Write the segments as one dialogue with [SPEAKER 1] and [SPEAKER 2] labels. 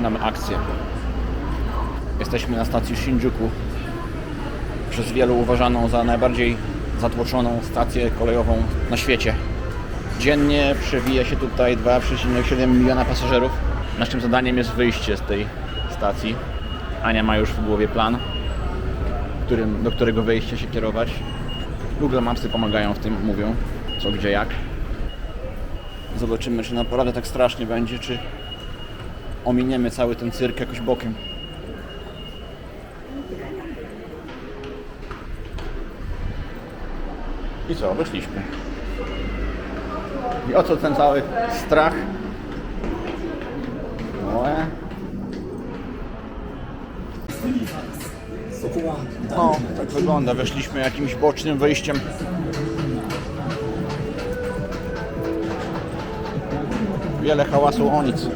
[SPEAKER 1] zaczynamy akcję. Jesteśmy na stacji Shinjuku, przez wielu uważaną za najbardziej zatłoczoną stację kolejową na świecie. Dziennie przewija się tutaj 2,7 miliona pasażerów. Naszym zadaniem jest wyjście z tej stacji. Ania ma już w głowie plan, do którego wyjścia się kierować. Google Mapsy pomagają w tym, mówią co, gdzie, jak. Zobaczymy, czy naprawdę tak strasznie będzie, czy ominiemy cały ten cyrk jakoś bokiem. I co, wyszliśmy. I o co ten cały strach? No, tak wygląda. Weszliśmy jakimś bocznym wyjściem. Wiele hałasu o nic.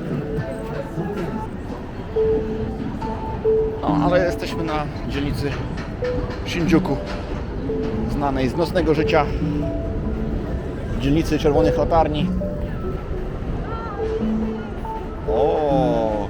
[SPEAKER 1] No, ale jesteśmy na dzielnicy Shinjuku, znanej z nocnego życia, dzielnicy czerwonych latarni. O!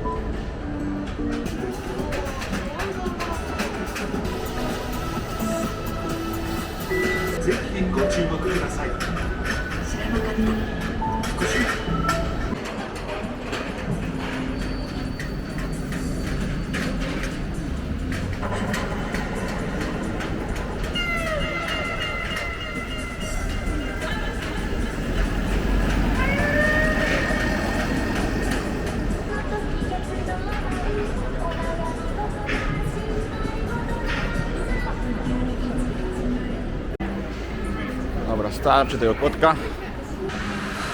[SPEAKER 1] Dobra, starczy tego kotka.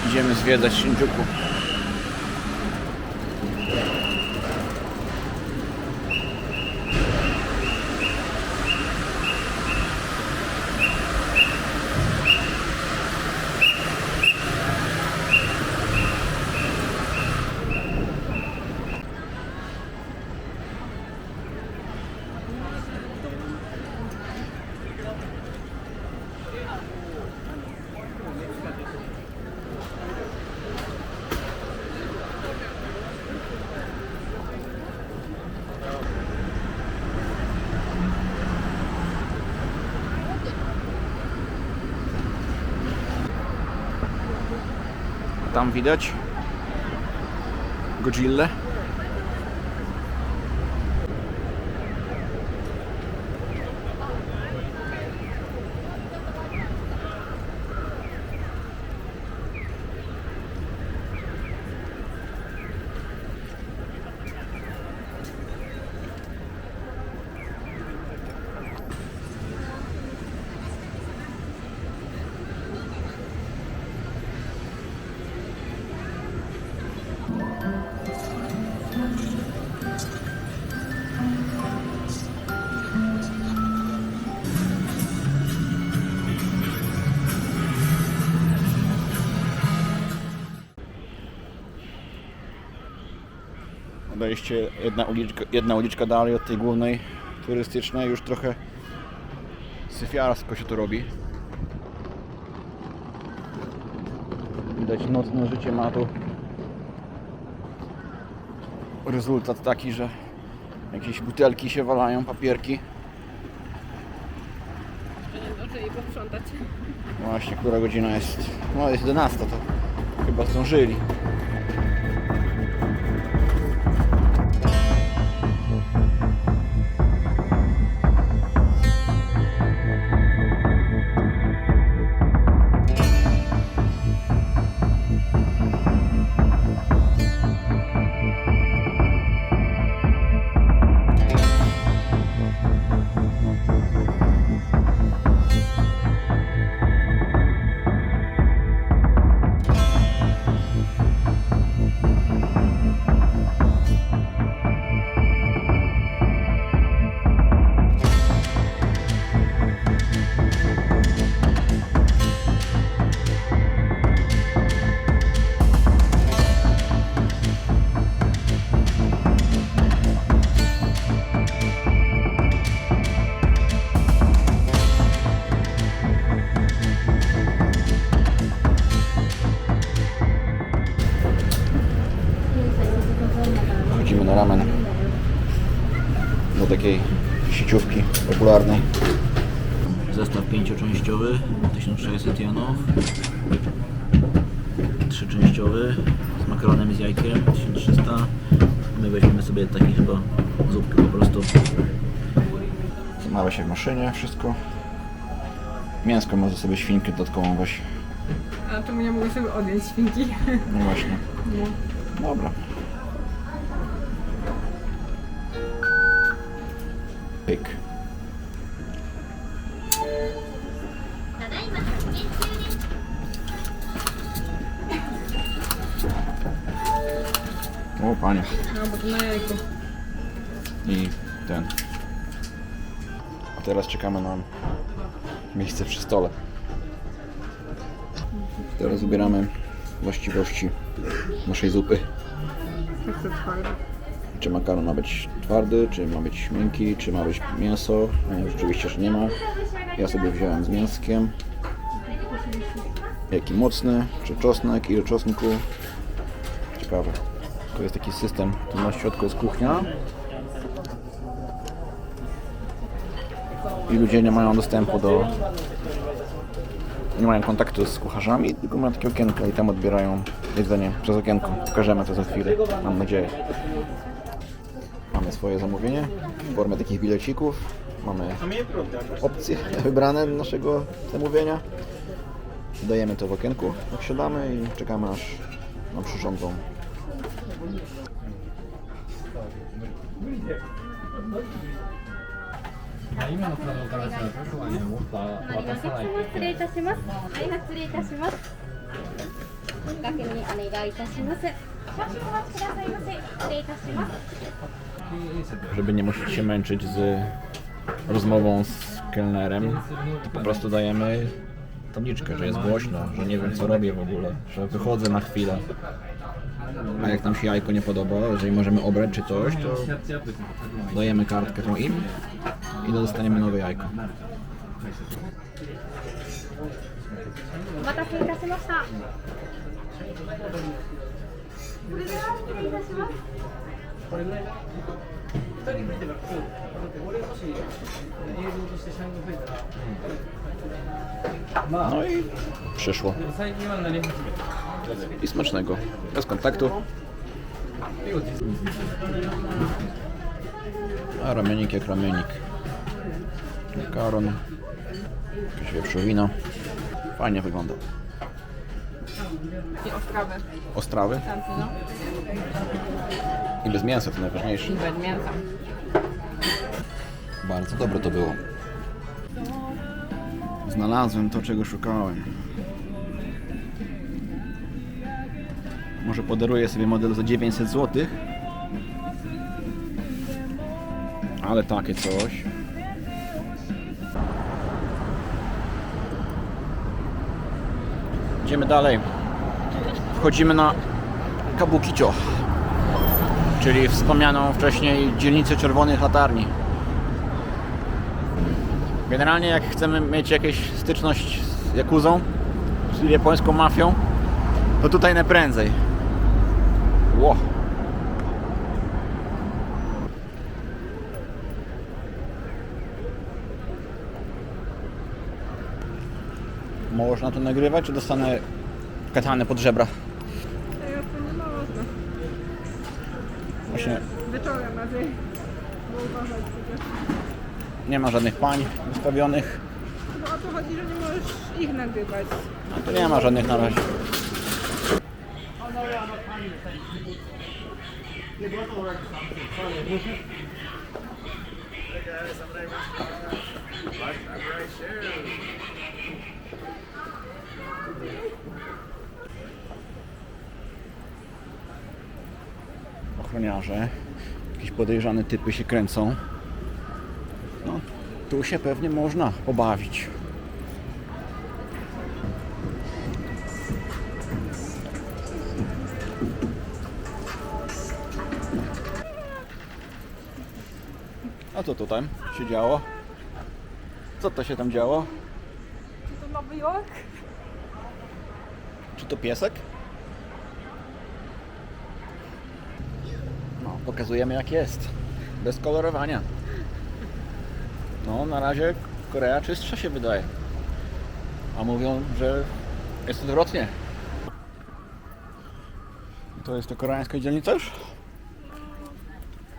[SPEAKER 1] Idziemy zwiedzać Shinjuku. Tam widać Godzillę. Odejście jedna uliczka dalej od tej głównej turystycznej, już trochę syfiarsko się to robi. Widać, nocne życie ma tu rezultat taki, że jakieś butelki się walają, papierki.
[SPEAKER 2] Nie zdążyli posprzątać.
[SPEAKER 1] Właśnie, która godzina jest? No jest 11, to chyba zdążyli. takiej sieciówki popularnej. Zestaw 5-częściowy, 1600 jenów. 3-częściowy z makaronem i z jajkiem, 1300. My weźmiemy sobie taki chyba zupkę po prostu. Zamawia się w maszynie wszystko. Mięsko może sobie świnkę dodatkową weź.
[SPEAKER 2] A czemu nie mogę sobie odjąć świnki?
[SPEAKER 1] No właśnie.
[SPEAKER 2] No.
[SPEAKER 1] Dobra. Pyk. O panie.
[SPEAKER 2] No, bo to na jajku.
[SPEAKER 1] I ten. A teraz czekamy na miejsce przy stole. Teraz wybieramy właściwości naszej zupy.
[SPEAKER 2] Jak to twarde.
[SPEAKER 1] Czy makaron ma być twardy, czy ma być miękki, czy ma być mięso. Rzeczywiście, że nie ma. Ja sobie wziąłem z mięskiem. Jaki mocny, czy czosnek, ile czosnku. Ciekawe. Tu jest taki system, tu na środku jest kuchnia. I ludzie nie mają dostępu do... Nie mają kontaktu z kucharzami, tylko mają takie okienko i tam odbierają jedzenie przez okienko. Pokażemy to za chwilę, mam nadzieję. Mamy swoje zamówienie w formie takich bilecików. Mamy opcje wybrane naszego zamówienia. Dajemy to w okienku, jak siadamy i czekamy aż nam przyrządzą. Żeby nie musieć się męczyć z rozmową z kelnerem, to po prostu dajemy tabliczkę, że jest głośno, że nie wiem co robię w ogóle, że wychodzę na chwilę. A jak nam się jajko nie podoba, jeżeli możemy obrać czy coś, to dajemy kartkę tą im i dostaniemy nowe jajko.
[SPEAKER 3] お待たせいたしました。それでは失礼いたします。
[SPEAKER 1] No i przyszło. I smacznego. Bez kontaktu. A ramionik jak ramionik. Makaron. Jakieś wieprzowina. Fajnie wygląda.
[SPEAKER 2] I ostrawy.
[SPEAKER 1] Ostrawy.
[SPEAKER 2] Tamty, no.
[SPEAKER 1] I bez mięsa, to najważniejsze.
[SPEAKER 2] I bez mięsa.
[SPEAKER 1] Bardzo dobre to było. Znalazłem to, czego szukałem. Może podaruję sobie model za 900 zł. Ale takie coś. Idziemy dalej. Wchodzimy na Kabukicho, czyli wspomnianą wcześniej dzielnicę Czerwonych Latarni. Generalnie jak chcemy mieć jakąś styczność z Jakuzą, czyli japońską mafią, to tutaj najprędzej. Ło. Można to nagrywać, czy dostanę katany pod żebra?
[SPEAKER 2] Teraz to nie można.
[SPEAKER 1] Właśnie
[SPEAKER 2] Wieczorem bardziej. Bo uważać przecież.
[SPEAKER 1] nie ma żadnych pań wystawionych.
[SPEAKER 2] No o to chodzi, że nie możesz ich nagrywać.
[SPEAKER 1] No to nie ma żadnych na razie. Ochroniarze, jakieś podejrzane typy się kręcą. No, tu się pewnie można pobawić. A co tutaj się działo? Co to się tam działo?
[SPEAKER 2] Czy to Nowy Jork?
[SPEAKER 1] Czy to piesek? No, pokazujemy jak jest. Bez kolorowania. No, na razie Korea czystsza się wydaje. A mówią, że jest odwrotnie. To jest to koreańska dzielnica już?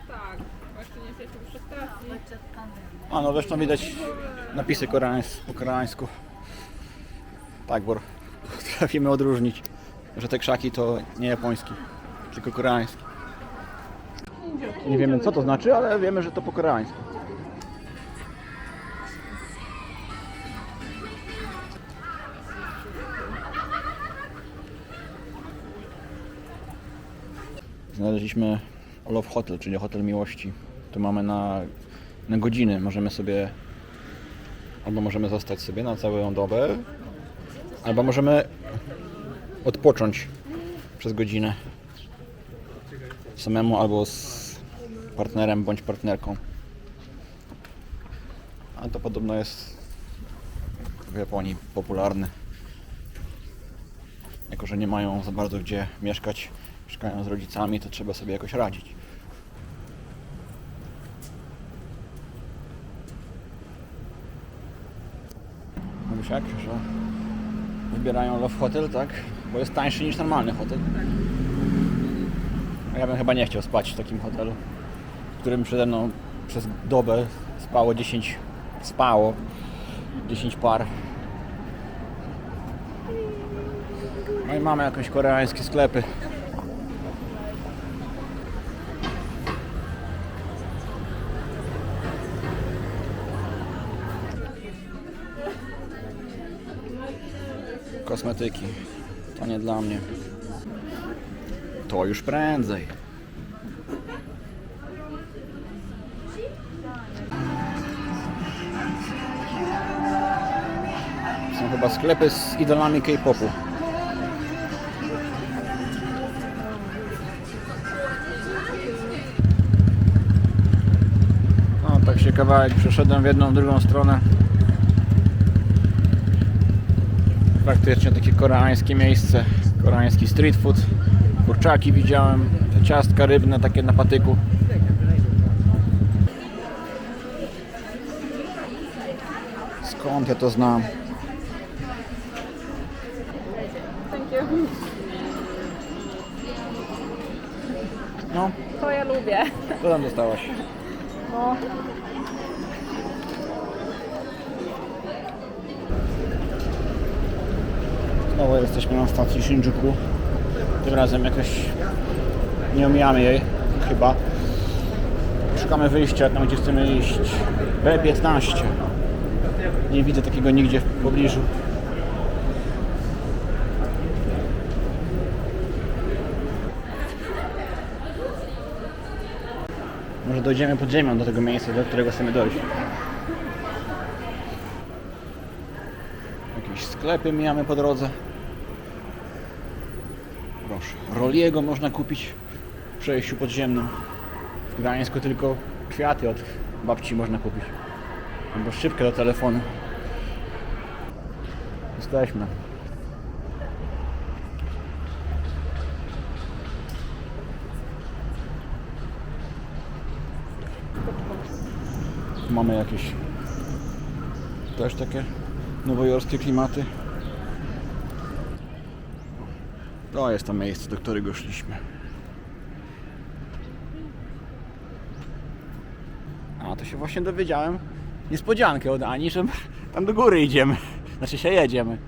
[SPEAKER 2] Tak, właśnie nie jesteśmy przy stacji.
[SPEAKER 1] A no zresztą widać napisy po koreańsku. Tak, bo trafimy odróżnić, że te krzaki to nie japoński, tylko koreański. Nie wiemy co to znaczy, ale wiemy, że to po koreańsku. Znaleźliśmy Love Hotel, czyli hotel miłości. Tu mamy na godziny. Możemy sobie albo możemy zostać sobie na całą dobę, albo możemy odpocząć przez godzinę samemu albo z partnerem bądź partnerką. A to podobno jest w Japonii popularne. Jako że nie mają za bardzo gdzie mieszkać, mieszkają z rodzicami, to trzeba sobie jakoś radzić. Mówisz jak? Że wybierają Love Hotel, tak? Bo jest tańszy niż normalny hotel. A ja bym chyba nie chciał spać w takim hotelu, w którym przede mną przez dobę spało 10 par. No i mamy jakieś koreańskie sklepy. Kosmetyki. To nie dla mnie. To już prędzej. Są chyba sklepy z idolami K-popu. No tak się kawałek przeszedłem w jedną, w drugą stronę. Praktycznie takie koreańskie miejsce, koreański street food, kurczaki widziałem, te ciastka rybne takie na patyku. Skąd ja to znam?
[SPEAKER 2] Thank you.
[SPEAKER 1] No,
[SPEAKER 2] To ja lubię.
[SPEAKER 1] co tam dostałaś?
[SPEAKER 2] No.
[SPEAKER 1] Znowu jesteśmy na stacji Shinjuku. Tym razem jakoś nie omijamy jej, chyba. Szukamy wyjścia tam, gdzie chcemy iść. B15. Nie widzę takiego nigdzie w pobliżu. Może dojdziemy pod ziemią do tego miejsca, do którego chcemy dojść. Jakieś sklepy mijamy po drodze. Proszę, Roliego można kupić w przejściu podziemnym. W Gdańsku tylko kwiaty od babci można kupić. Albo szybkę do telefonu. Jesteśmy. Mamy jakieś też takie nowojorskie klimaty. To jest to miejsce, do którego szliśmy. A to się właśnie dowiedziałem. Niespodziankę od Ani, że tam do góry idziemy. Znaczy się jedziemy.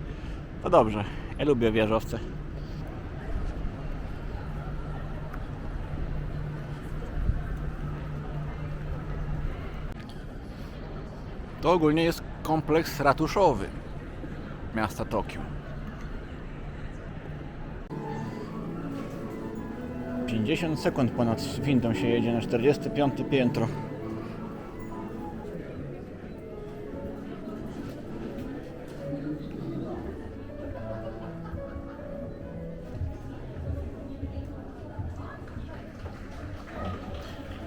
[SPEAKER 1] To dobrze. Ja lubię wieżowce. To ogólnie jest kompleks ratuszowy miasta Tokio. 50 sekund ponad windą się jedzie na 45 piętro.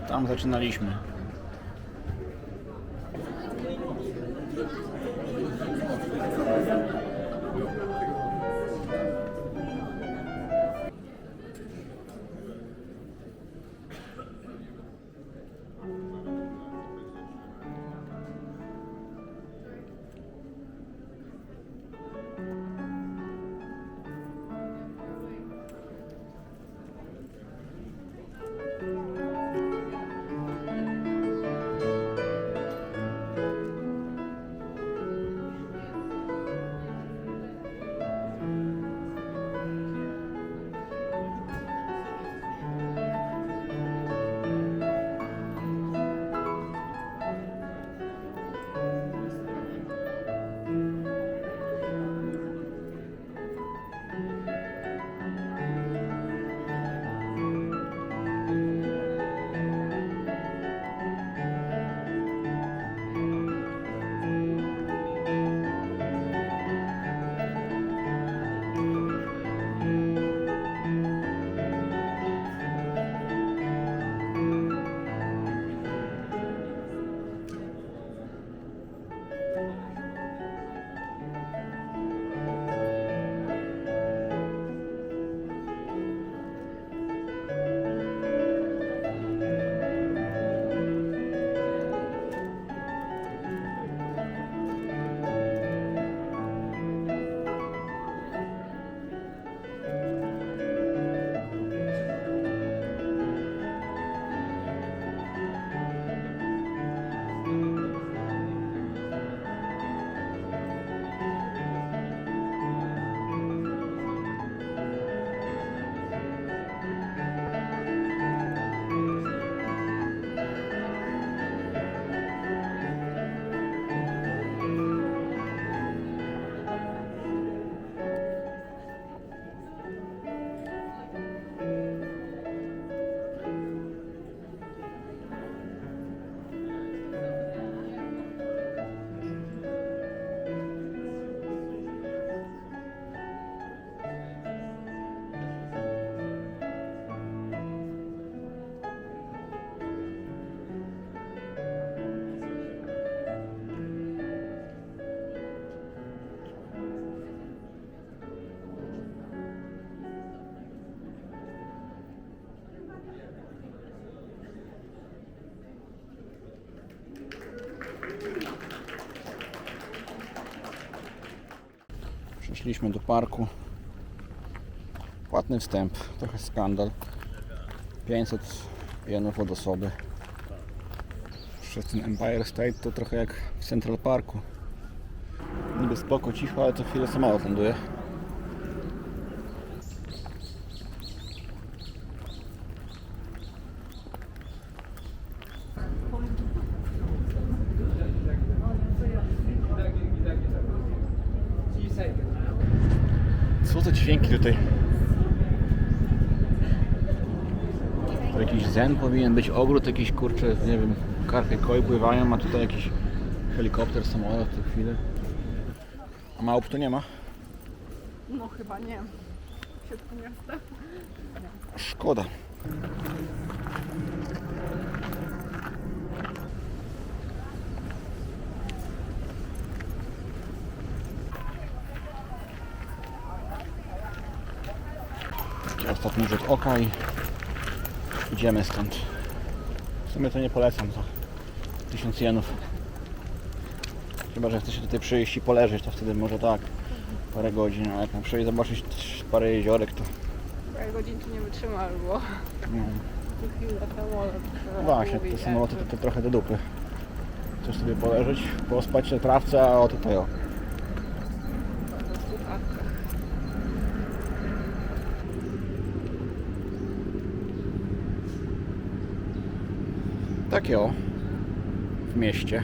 [SPEAKER 1] Tam zaczynaliśmy. Poszliśmy do parku. Płatny wstęp, trochę skandal. 500 jenów od osoby. Przez ten Empire State to trochę jak w Central Parku. Niby spoko, cicho, ale co chwilę samolot ląduje. Co za dźwięki tutaj? To jakiś zen powinien być, ogród jakiś, kurczę, nie wiem, karpie koi pływają, a tutaj jakiś helikopter, samolot co chwilę. A małp tu nie ma?
[SPEAKER 2] No chyba nie. W środku miasta.
[SPEAKER 1] Szkoda. Taki ostatni rzut oka i idziemy stąd. W sumie to nie polecam za 1000 jenów. Chyba że chce się tutaj przyjść i poleżeć, to wtedy może tak. Parę godzin, a jak mam przyjść zobaczyć parę jeziorek, to
[SPEAKER 2] Parę godzin tu nie wytrzyma, albo
[SPEAKER 1] no.
[SPEAKER 2] tu chwilę samolot.
[SPEAKER 1] No właśnie, te samoloty to trochę do dupy. Chcesz sobie poleżeć, pospać na trawce, a o tutaj o. Takie o, w mieście.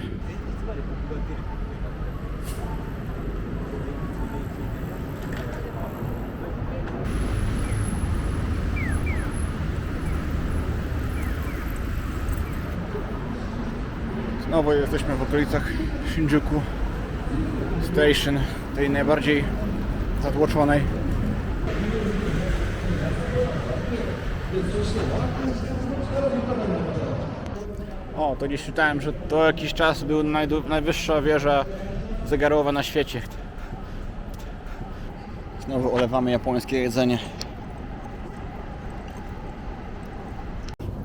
[SPEAKER 1] Znowu jesteśmy w okolicach Shinjuku Station, tej najbardziej zatłoczonej. O, to gdzieś czytałem, że to jakiś czas był najwyższa wieża zegarowa na świecie. Znowu olewamy japońskie jedzenie.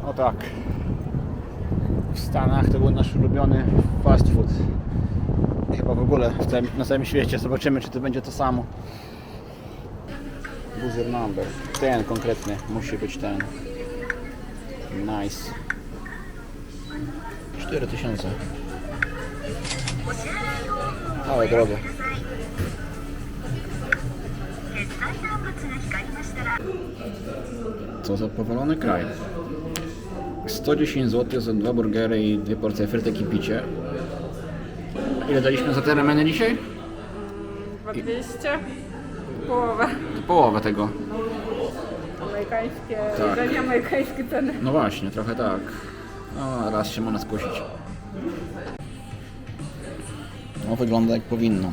[SPEAKER 1] O tak. W Stanach to był nasz ulubiony fast food. Chyba w ogóle na całym świecie. Zobaczymy, czy to będzie to samo. Buzzer number. Ten konkretny. Musi być ten. Nice. 4000. Ale drogie. Co za powalony kraj. 110 zł za 2 burgery i 2 porcje frytek i picie. Ile daliśmy za te rameny dzisiaj?
[SPEAKER 2] 200. Połowę.
[SPEAKER 1] To połowę tego.
[SPEAKER 2] Amerykańskie
[SPEAKER 1] Tak.
[SPEAKER 2] jedzenie, amerykańskie ceny.
[SPEAKER 1] No właśnie, trochę tak. No, raz się można skusić. No, wygląda jak powinno.